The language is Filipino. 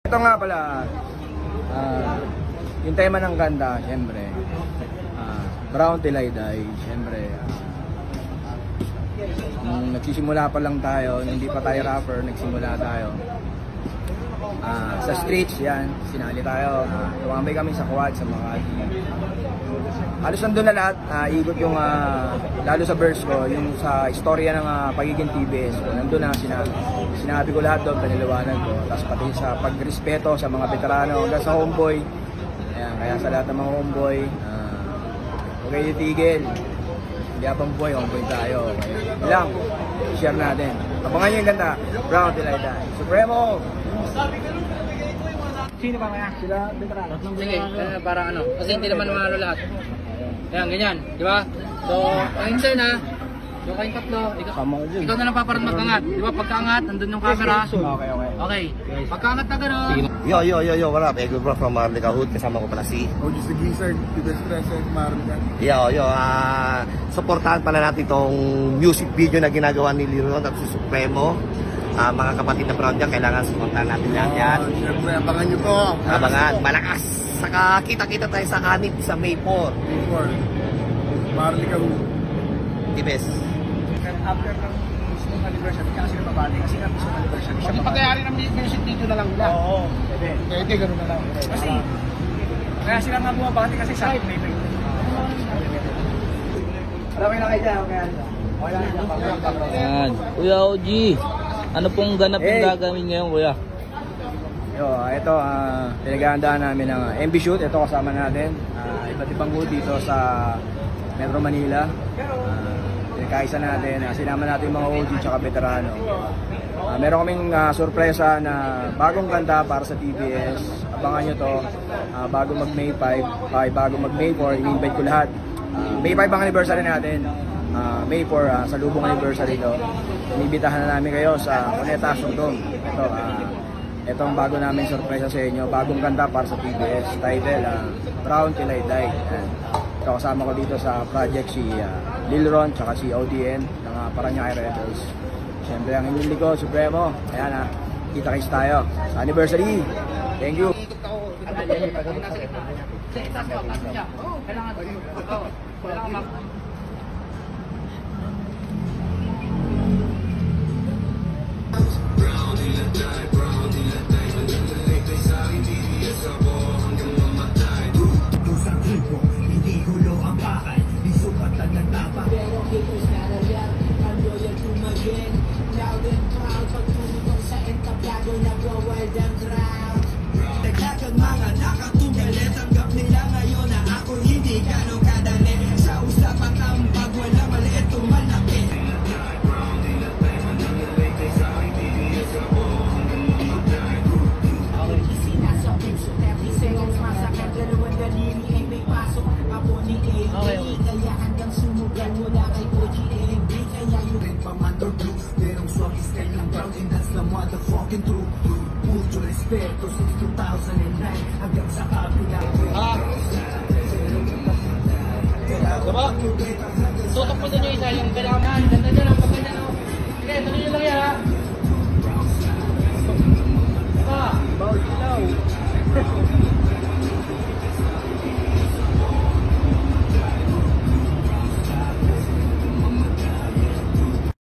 Ito nga pala, yung tema ng ganda, syempre, brown till I die, syempre, nagsisimula pa lang tayo, hindi pa tayo rapper, nagsimula tayo. Sa streets yan, sinali tayo, tumambay kami sa quad, sa mga halos nandun na lahat, ikot yung, lalo sa verse ko, yung sa istorya ng pagiging TBS ko, nandun na sinabi ko lahat doon, paniliwanan ko, tapos pati sa pagrespeto sa mga veterano, hanggang sa homeboy, ayan, kaya sa lahat ng mga homeboy, huwag kayo titigil, hindi abang buhay, homeboy tayo, lang, share natin, abangan nyo yung ganda, brown till I die, Supremo! Sino ba kaya? Sila veterano. Sige, para ano, kasi hindi naman mga lahat. Ayan, ganyan, di ba? So, ang insert na, yung kayong tatlo, ikaw na lang paparad mag-angat. Di ba, pagkaangat, nandun yung camera. Okay. Pagkaangat na gano'n. Yo, what up? Ego bro from Marlica Hood. Kasama ko pala si OG Sigizard, Tibes Present, Marlica. Yo, supportahan pala natin itong music video na ginagawa ni Liron at si Supremo. Mga kapatid na brown dyan, kailangan supportahan natin yan. Siyempre, abangan nyo po. Abangan, malakas. Saka kita-kita tayo sa kanit sa May 4. May 4. Marlica Hood. Tibes. After ng mismong anniversary, kasi nababali, kasi nga mismong anniversary. Pag pagkayari ng music video na lang nila. Oo. Pwede, ganun na lang. Kasi, kaya sila nga bumabati kasi sa akin, may Alam na kayo dyan, Yan. Kuya OG, ano pong ganap yung gagawin ngayon, kuya? Ito, pinaghahandaan namin ng MV shoot. Ito kasama natin. Iba't ibang hood dito sa Metro Manila. Pinagkaisa natin. Sinama natin yung mga OG tsaka veterano. Meron kaming sorpresa na bagong kanta para sa TBS. Abangan nyo to. Bago mag May 5, bago mag May 4, i-invite ko lahat. May 5 ang anniversary natin. May 4, sa lubong anniversary ito. Inibitahan na namin kayo sa Cuneta Sugdong. Ito ang bago namin sorpresa sa inyo. Bagong kanta para sa TBS. Title, Brown Till I Die. Ito kasama ko dito sa project si Lilron tsaka si ODN ng Paranaque Rebels. Siyempre ang inyong likod, Supremo. Ayan kita-kits tayo sa anniversary. Thank you. Diba? Tutok mo din yung isa yung kailangan. Ganda nyo lang, pagkanda nyo. Sige, tuloy nyo lang yan.